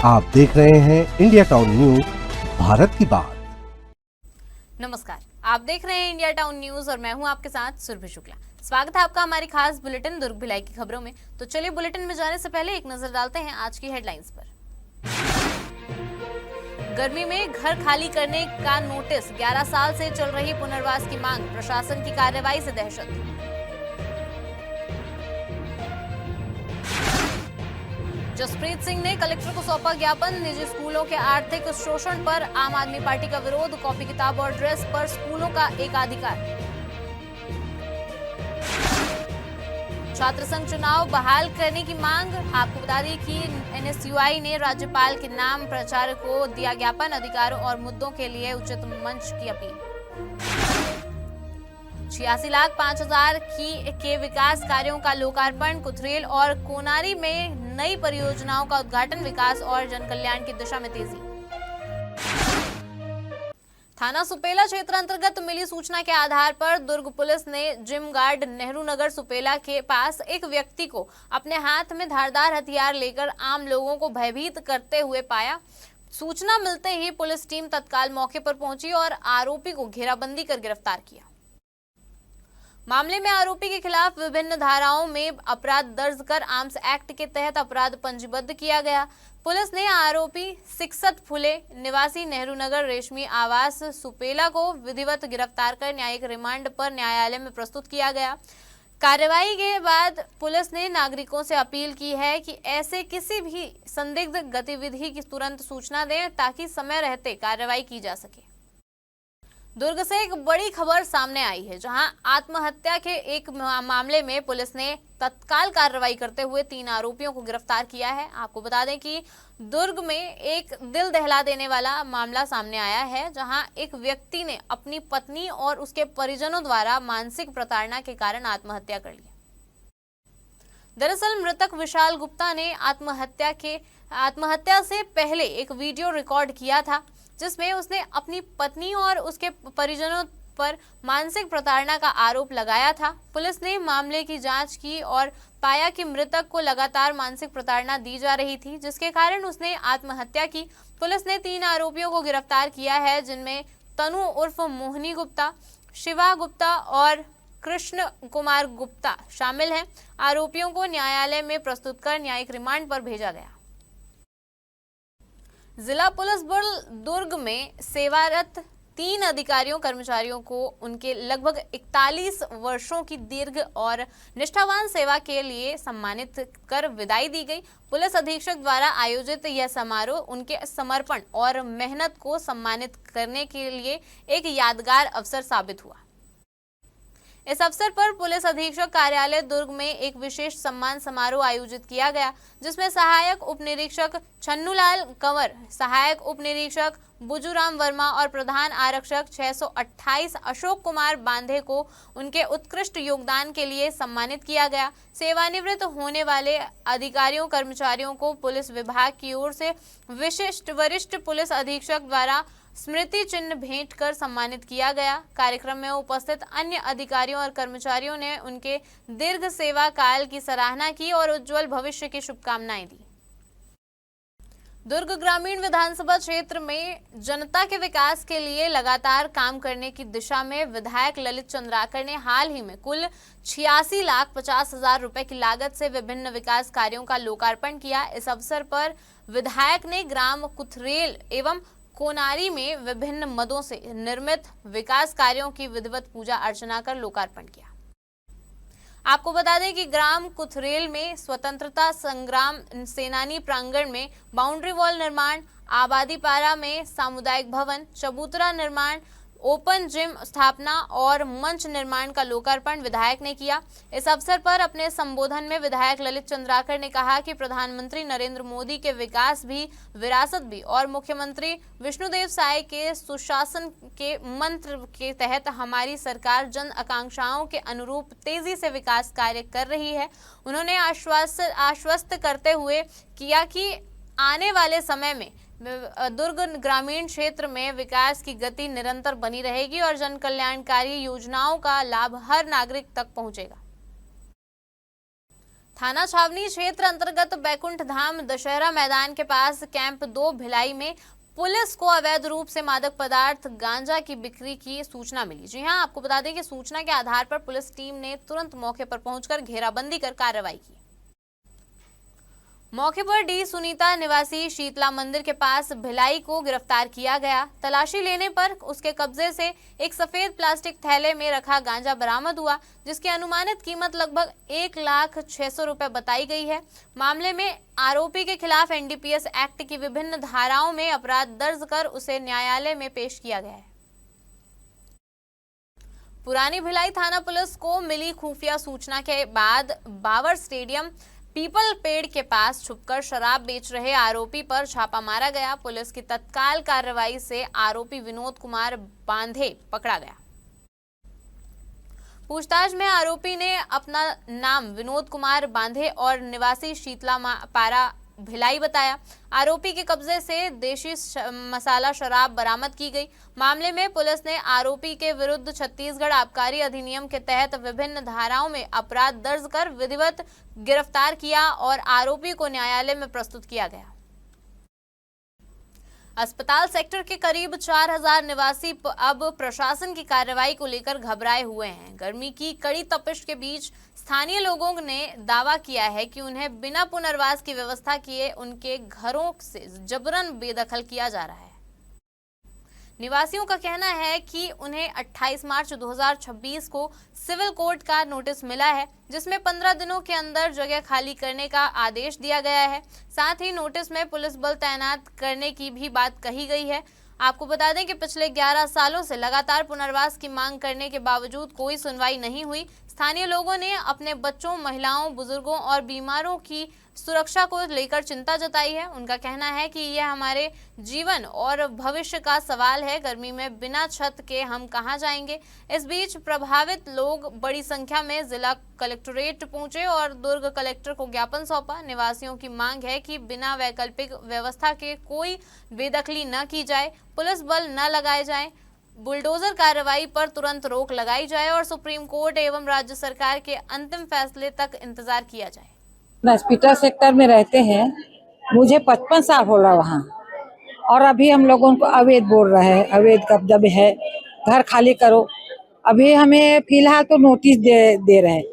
आप देख रहे हैं इंडिया टाउन न्यूज, भारत की बात। नमस्कार, आप देख रहे हैं इंडिया टाउन न्यूज और मैं हूं आपके साथ सुरभि शुक्ला। स्वागत है आपका हमारी खास बुलेटिन दुर्ग भिलाई की खबरों में। तो चलिए बुलेटिन में जाने से पहले एक नजर डालते हैं आज की हेडलाइंस पर। गर्मी में घर खाली करने का नोटिस, 11 साल से चल रही पुनर्वास की मांग, प्रशासन की कार्रवाई से दहशत। जसप्रीत सिंह ने कलेक्टर को सौंपा ज्ञापन, निजी स्कूलों के आर्थिक शोषण पर आम आदमी पार्टी का विरोध, कॉपी किताब और ड्रेस पर स्कूलों का एकाधिकार। छात्र संघ चुनाव बहाल करने की मांग, आपको बता दें कि एनएसयूआई ने राज्यपाल के नाम प्रचार को दिया ज्ञापन, अधिकारों और मुद्दों के लिए उचित मंच की अपील। 86,05,000 के विकास कार्यों का लोकार्पण, कुथरेल और कोनारी में नई परियोजनाओं का उद्घाटन, विकास और जनकल्याण की दिशा में तेजी। थाना सुपेला क्षेत्र अंतर्गत मिली सूचना के आधार पर दुर्ग पुलिस ने जिम गार्ड नेहरू नगर सुपेला के पास एक व्यक्ति को अपने हाथ में धारदार हथियार लेकर आम लोगों को भयभीत करते हुए पाया। सूचना मिलते ही पुलिस टीम तत्काल मौके पर पहुंची और आरोपी को घेराबंदी कर गिरफ्तार किया। मामले में आरोपी के खिलाफ विभिन्न धाराओं में अपराध दर्ज कर आर्म्स एक्ट के तहत अपराध पंजीबद्ध किया गया। पुलिस ने आरोपी सिकसत फुले निवासी नेहरू नगर रेशमी आवास सुपेला को विधिवत गिरफ्तार कर न्यायिक रिमांड पर न्यायालय में प्रस्तुत किया गया। कार्रवाई के बाद पुलिस ने नागरिकों से अपील की है कि ऐसे किसी भी संदिग्ध गतिविधि की तुरंत सूचना दें ताकि समय रहते कार्रवाई की जा सके। दुर्ग से एक बड़ी खबर सामने आई है, जहां आत्महत्या के एक मामले में पुलिस ने तत्काल कार्रवाई करते हुए 3 आरोपियों को गिरफ्तार किया है। आपको बता दें कि दुर्ग में एक दिल दहला देने वाला मामला सामने आया है, जहां एक व्यक्ति ने अपनी पत्नी और उसके परिजनों द्वारा मानसिक प्रताड़ना के कारण आत्महत्या कर ली। दरअसल मृतक विशाल गुप्ता ने आत्महत्या से पहले एक वीडियो रिकॉर्ड किया था, जिसमें उसने अपनी पत्नी और उसके परिजनों पर मानसिक प्रताड़ना का आरोप लगाया था। पुलिस ने मामले की जांच की और पाया कि मृतक को लगातार मानसिक प्रताड़ना दी जा रही थी, जिसके कारण उसने आत्महत्या की। पुलिस ने 3 आरोपियों को गिरफ्तार किया है, जिनमें तनु उर्फ मोहिनी गुप्ता, शिवा गुप्ता और कृष्ण कुमार गुप्ता शामिल हैं। आरोपियों को न्यायालय में प्रस्तुत कर न्यायिक रिमांड पर भेजा गया। जिला पुलिस बल दुर्ग में सेवारत 3 अधिकारियों कर्मचारियों को उनके लगभग 41 वर्षों की दीर्घ और निष्ठावान सेवा के लिए सम्मानित कर विदाई दी गई। पुलिस अधीक्षक द्वारा आयोजित यह समारोह उनके समर्पण और मेहनत को सम्मानित करने के लिए एक यादगार अवसर साबित हुआ। इस अवसर पर पुलिस अधीक्षक कार्यालय दुर्ग में एक विशेष सम्मान समारोह आयोजित किया गया, जिसमें सहायक उप निरीक्षक छन्नूलाल कंवर, सहायक उप निरीक्षक बुजुराम वर्मा और प्रधान आरक्षक 628 अशोक कुमार बांधे को उनके उत्कृष्ट योगदान के लिए सम्मानित किया गया। सेवानिवृत्त होने वाले अधिकारियों कर्मचारियों को पुलिस विभाग की ओर से विशिष्ट वरिष्ठ पुलिस अधीक्षक द्वारा स्मृति चिन्ह भेंट कर सम्मानित किया गया। कार्यक्रम में उपस्थित अन्य अधिकारियों और कर्मचारियों ने उनके दीर्घ सेवा काल की सराहना की और उज्जवल भविष्य की शुभकामनाएं दी। दुर्ग ग्रामीण विधानसभा क्षेत्र में जनता के विकास के लिए लगातार काम करने की दिशा में विधायक ललित चंद्राकर ने हाल ही में कुल 86,50,000 रुपए की लागत से विभिन्न विकास कार्यों का लोकार्पण किया। इस अवसर पर विधायक ने ग्राम कुथरेल एवं कोनारी में विभिन्न मदों से निर्मित विकास कार्यों की विधिवत पूजा अर्चना कर लोकार्पण किया। आपको बता दें कि ग्राम कुथरेल में स्वतंत्रता संग्राम सेनानी प्रांगण में बाउंड्री वॉल निर्माण, आबादी पारा में सामुदायिक भवन, चबूतरा निर्माण, ओपन जिम स्थापना और मंच निर्माण का लोकार्पण विधायक ने किया। इस अवसर पर अपने संबोधन में विधायक ललित चंद्राकर ने कहा कि प्रधानमंत्री नरेंद्र मोदी के विकास भी, विरासत भी और मुख्यमंत्री विष्णुदेव साय के सुशासन के मंत्र के तहत हमारी सरकार जन आकांक्षाओं के अनुरूप तेजी से विकास कार्य कर रही है। उन्होंने आश्वस्त करते हुए किया कि आने वाले समय में दुर्ग ग्रामीण क्षेत्र में विकास की गति निरंतर बनी रहेगी और जन कल्याणकारी योजनाओं का लाभ हर नागरिक तक पहुंचेगा। थाना छावनी क्षेत्र अंतर्गत बैकुंठ धाम दशहरा मैदान के पास कैंप 2 भिलाई में पुलिस को अवैध रूप से मादक पदार्थ गांजा की बिक्री की सूचना मिली। जी हां, आपको बता दें कि सूचना के आधार पर पुलिस टीम ने तुरंत मौके पर पहुंचकर घेराबंदी कर कार्रवाई की। मौके पर डी सुनीता निवासी शीतला मंदिर के पास भिलाई को गिरफ्तार किया गया। तलाशी लेने पर उसके कब्जे से एक सफेद प्लास्टिक थैले में रखा गांजा बरामद हुआ, जिसकी अनुमानित कीमत लगभग 1,06,000 रुपए बताई गई है। मामले में आरोपी के खिलाफ एनडीपीएस एक्ट की विभिन्न धाराओं में अपराध दर्ज कर उसे न्यायालय में पेश किया गया है। पुरानी भिलाई थाना पुलिस को मिली खुफिया सूचना के बाद बाबर स्टेडियम पीपल पेड़ के पास छुपकर शराब बेच रहे आरोपी पर छापा मारा गया। पुलिस की तत्काल कार्रवाई से आरोपी विनोद कुमार बांधे पकड़ा गया। पूछताछ में आरोपी ने अपना नाम विनोद कुमार बांधे और निवासी शीतला पारा भिलाई बताया। आरोपी के कब्जे से देशी मसाला शराब बरामद की गई। मामले में पुलिस ने आरोपी के विरुद्ध छत्तीसगढ़ आबकारी अधिनियम के तहत विभिन्न धाराओं में अपराध दर्ज कर विधिवत गिरफ्तार किया और आरोपी को न्यायालय में प्रस्तुत किया गया। अस्पताल सेक्टर के करीब 4,000 निवासी अब प्रशासन की कार्रवाई को लेकर घबराए हुए हैं। गर्मी की कड़ी तपिश के बीच स्थानीय लोगों ने दावा किया है कि उन्हें बिना पुनर्वास की व्यवस्था किए उनके घरों से जबरन बेदखल किया जा रहा है। निवासियों का कहना है कि उन्हें 28 मार्च 2026 को सिविल कोर्ट का नोटिस मिला है, जिसमें 15 दिनों के अंदर जगह खाली करने का आदेश दिया गया है। साथ ही नोटिस में पुलिस बल तैनात करने की भी बात कही गई है। आपको बता दें कि पिछले 11 सालों से लगातार पुनर्वास की मांग करने के बावजूद कोई सुनवाई नहीं हुई। स्थानीय लोगों ने अपने बच्चों, महिलाओं, बुजुर्गों और बीमारों की सुरक्षा को लेकर चिंता जताई है। उनका कहना है कि यह हमारे जीवन और भविष्य का सवाल है। गर्मी में बिना छत के हम कहां जाएंगे। इस बीच प्रभावित लोग बड़ी संख्या में जिला कलेक्ट्रेट पहुंचे और दुर्ग कलेक्टर को ज्ञापन सौंपा। निवासियों की मांग है कि बिना वैकल्पिक व्यवस्था के कोई बेदखली न की जाए, पुलिस बल न लगाए जाए, बुलडोजर कार्रवाई पर तुरंत रोक लगाई जाए और सुप्रीम कोर्ट एवं राज्य सरकार के अंतिम फैसले तक इंतजार किया जाए। हॉस्पिटल सेक्टर में रहते हैं, मुझे 55 साल हो रहा वहाँ, और अभी हम लोगों को अवैध बोल रहे हैं, अवैध कब्जा में है, घर खाली करो। अभी हमें फिलहाल तो नोटिस दे रहे हैं,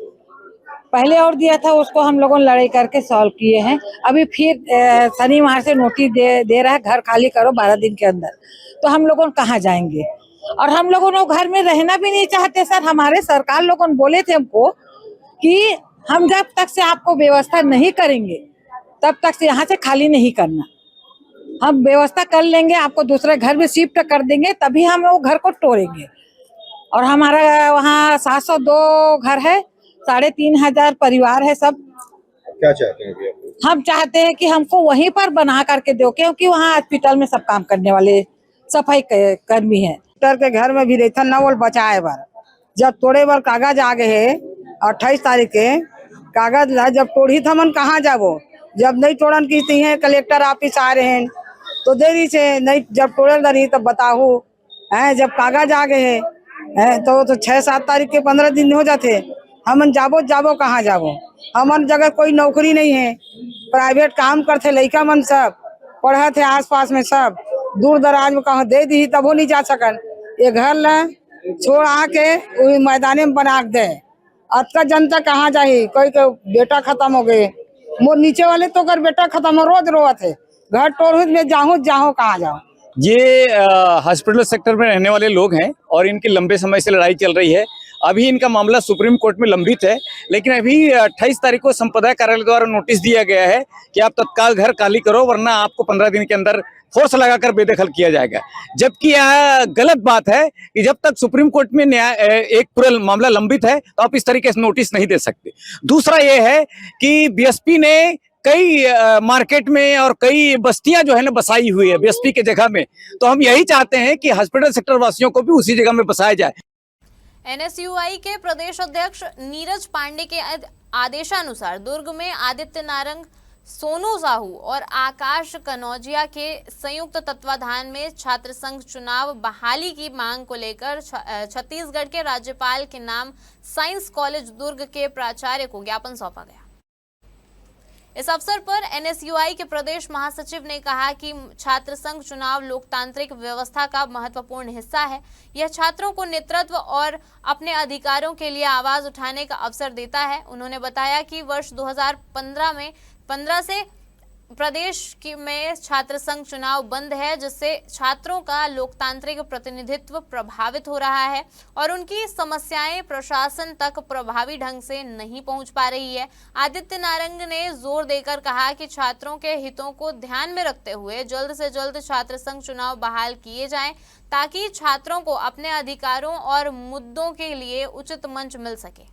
पहले और दिया था, उसको हम लोगों लड़ाई करके सॉल्व किए हैं। अभी फिर शनिवार से नोटिस दे रहा है, घर खाली करो 12 दिन के अंदर। तो हम लोगों कहाँ जाएंगे? और हम लोगों घर में रहना भी नहीं चाहते सर। हमारे सरकार लोगों ने बोले थे हमको कि हम जब तक से आपको व्यवस्था नहीं करेंगे तब तक से यहाँ से खाली नहीं करना। हम व्यवस्था कर लेंगे, आपको दूसरे घर में शिफ्ट कर देंगे, तभी हम वो घर को तोड़ेंगे। और हमारा वहाँ 702 घर है, 3,500 परिवार है। सब क्या चाहते हैं अभी? हम चाहते हैं कि हमको वहीं पर बना करके दो, क्योंकि वहाँ हॉस्पिटल में सब काम करने वाले सफाई कर्मी है। के घर में भी रहता न बोल बचाए बार, जब तोड़े बार कागज आ गए है 28 तारीख के कागज ला, जब तोड़ी था मन कहाँ जाबो। जब नहीं तोड़न की है कलेक्टर ऑफिस आ रहे हैं तो देरी से नहीं, जब तोड़न रही तब बताओ है। जब कागज आ गए है तो 6-7 तारीख के 15 दिन हो जाते। हमन जाबो कहाँ जाबो। हमन जगह कोई नौकरी नहीं है, प्राइवेट काम करते लड़का मन, सब पढ़े थे आस पास में, सब दूर दराज में कहाँ दे दी तब वो नहीं जा सकन। ये घर ला छोड़ आके वही मैदाने में बना दे। अतका जनता कहाँ जाही। कोई के बेटा खत्म हो गए, मोर नीचे वाले तो कर बेटा खत्म हो, रोज रोवत है। घर तोड़ में जाऊँ कहाँ जाऊँ। ये हॉस्पिटल सेक्टर में रहने वाले लोग हैं और इनकी लंबे समय से लड़ाई चल रही है। अभी इनका मामला सुप्रीम कोर्ट में लंबित है, लेकिन अभी 28 तारीख को संप्रदाय कार्यालय द्वारा नोटिस दिया गया है कि आप तत्काल घर खाली करो, वरना आपको 15 दिन के अंदर फोर्स लगाकर बेदखल किया जाएगा। जबकि यह गलत बात है कि जब तक सुप्रीम कोर्ट में एक पूरा मामला लंबित है तो आप इस तरीके से नोटिस नहीं दे सकते। दूसरा ये है कि बीएसपी ने कई मार्केट में और कई बस्तियां जो है ना बसाई हुई है बीएसपी के जगह में, तो हम यही चाहते हैं कि हॉस्पिटल सेक्टर वासियों को भी उसी जगह में बसाया जाए। एनएसयूआई के प्रदेश अध्यक्ष नीरज पांडे के आदेशानुसार दुर्ग में आदित्य नारंग, सोनू साहू और आकाश कनौजिया के संयुक्त तत्वाधान में छात्र संघ चुनाव बहाली की मांग को लेकर छत्तीसगढ़ के राज्यपाल के नाम साइंस कॉलेज दुर्ग के प्राचार्य को ज्ञापन सौंपा गया। इस अवसर पर एनएसयूआई के प्रदेश महासचिव ने कहा कि छात्र संघ चुनाव लोकतांत्रिक व्यवस्था का महत्वपूर्ण हिस्सा है। यह छात्रों को नेतृत्व और अपने अधिकारों के लिए आवाज उठाने का अवसर देता है। उन्होंने बताया कि वर्ष 2015 से प्रदेश में छात्र संघ चुनाव बंद है, जिससे छात्रों का लोकतांत्रिक प्रतिनिधित्व प्रभावित हो रहा है और उनकी समस्याएं प्रशासन तक प्रभावी ढंग से नहीं पहुंच पा रही है। आदित्य नारंग ने जोर देकर कहा कि छात्रों के हितों को ध्यान में रखते हुए जल्द से जल्द छात्र संघ चुनाव बहाल किए जाएं, ताकि छात्रों को अपने अधिकारों और मुद्दों के लिए उचित मंच मिल सके।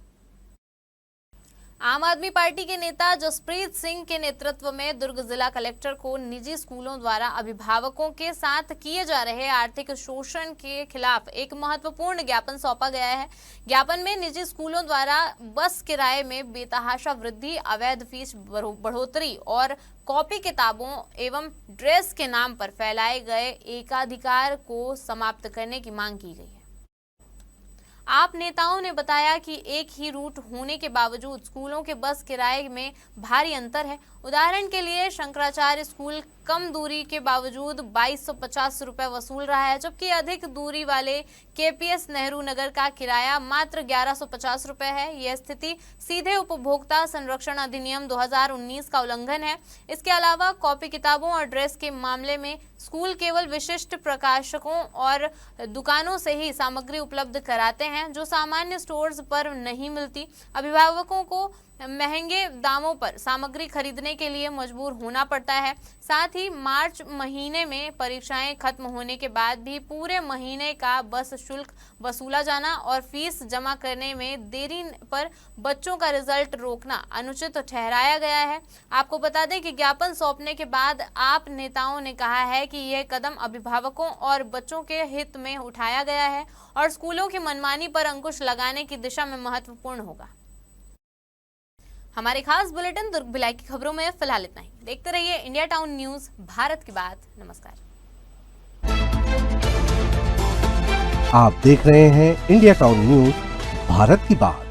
आम आदमी पार्टी के नेता जसप्रीत सिंह के नेतृत्व में दुर्ग जिला कलेक्टर को निजी स्कूलों द्वारा अभिभावकों के साथ किए जा रहे आर्थिक शोषण के खिलाफ एक महत्वपूर्ण ज्ञापन सौंपा गया है। ज्ञापन में निजी स्कूलों द्वारा बस किराए में बेतहाशा वृद्धि, अवैध फीस बढ़ोतरी और कॉपी किताबों एवं ड्रेस के नाम पर फैलाए गए एकाधिकार को समाप्त करने की मांग की गई है। आप नेताओं ने बताया कि एक ही रूट होने के बावजूद स्कूलों के बस किराए में भारी अंतर है। उदाहरण के लिए शंकराचार्य स्कूल कम दूरी के बावजूद 2250 रुपए वसूल रहा है, जबकि अधिक दूरी वाले केपीएस नेहरू नगर का किराया मात्र 1150 रुपए है। यह स्थिति सीधे उपभोक्ता संरक्षण अधिनियम 2019 का उल्लंघन है। इसके अलावा कॉपी किताबों और ड्रेस के मामले में स्कूल केवल विशिष्ट प्रकाशकों और दुकानों से ही सामग्री उपलब्ध कराते हैं, जो सामान्य स्टोर्स पर नहीं मिलती। अभिभावकों को महंगे दामों पर सामग्री खरीदने के लिए मजबूर होना पड़ता है। साथ ही मार्च महीने में परीक्षाएं खत्म होने के बाद भी पूरे महीने का बस शुल्क वसूला जाना और फीस जमा करने में देरी पर बच्चों का रिजल्ट रोकना अनुचित ठहराया गया है। आपको बता दें कि ज्ञापन सौंपने के बाद आप नेताओं ने कहा है कि यह कदम अभिभावकों और बच्चों के हित में उठाया गया है और स्कूलों की मनमानी पर अंकुश लगाने की दिशा में महत्वपूर्ण होगा। हमारे खास बुलेटिन दुर्ग भिलाई की खबरों में फिलहाल इतना ही। देखते रहिए इंडिया टाउन न्यूज, भारत की बात। नमस्कार। आप देख रहे हैं इंडिया टाउन न्यूज, भारत की बात।